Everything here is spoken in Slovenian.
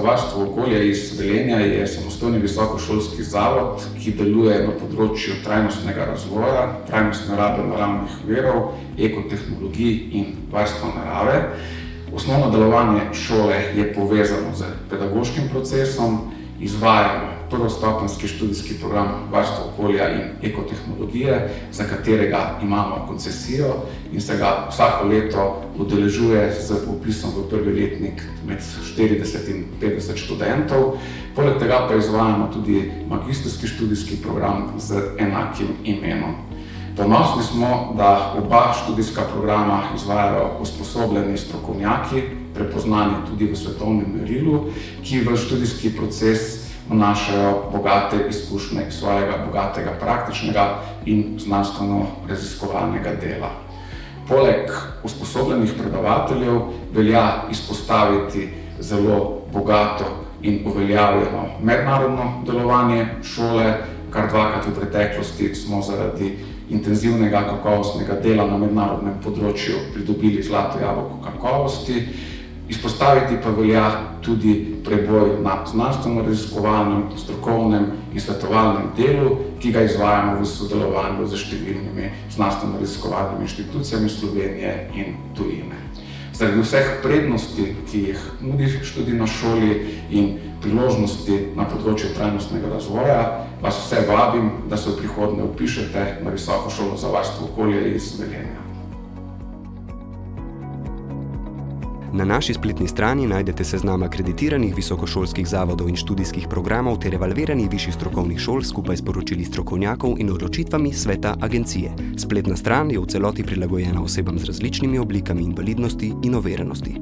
varstvo okolja iz Velenja je samostojni visokošolski zavod, ki deluje na področju trajnostnega razvoja, trajnostne rabe naravnih virov, ekotehnologij in varstva narave. Osnovno delovanje šole je povezano z pedagoškim procesom, izvajamo prvostopenjski študijski program varstva okolja in ekotehnologije, za katerega imamo koncesijo in se ga vsako leto udeležuje z vpisom v prvi letnik med 40 in 50 študentov. Poleg tega pa izvajamo tudi magistrski študijski program z enakim imenom. Ponosni smo, da oba študijska programa izvajajo usposobljeni strokovnjaki, prepoznani tudi v svetovnem merilu, ki v študijski proces vnašajo bogate izkušnje svojega bogatega praktičnega in znanstveno-raziskovalnega dela. Poleg usposobljenih predavateljev velja izpostaviti zelo bogato in uveljavljeno mednarodno delovanje šole, kar dvakrat v preteklosti smo zaradi intenzivnega kakovostnega dela na mednarodnem področju pridobili zlato jabolko kakovosti. Izpostaviti pa velja tudi preboj na znanstveno-raziskovalnem, strokovnem in svetovalnem delu, ki ga izvajamo v sodelovanju z številnimi znanstveno-raziskovalnimi inštitucijami Slovenije in tujine. Zaradi vseh prednosti, ki jih nudi študij na šoli in priložnosti na področju trajnostnega razvoja, vas vse vabim, da se v prihodnje vpišete na Visoko šolo za varstvo okolja iz Velenja. Na naši spletni strani najdete seznam akreditiranih visokošolskih zavodov in študijskih programov ter evalviranih višjih strokovnih šol skupaj s poročili strokovnjakov in odločitvami sveta agencije. Spletna stran je v celoti prilagojena osebam z različnimi oblikami invalidnosti in oviranosti.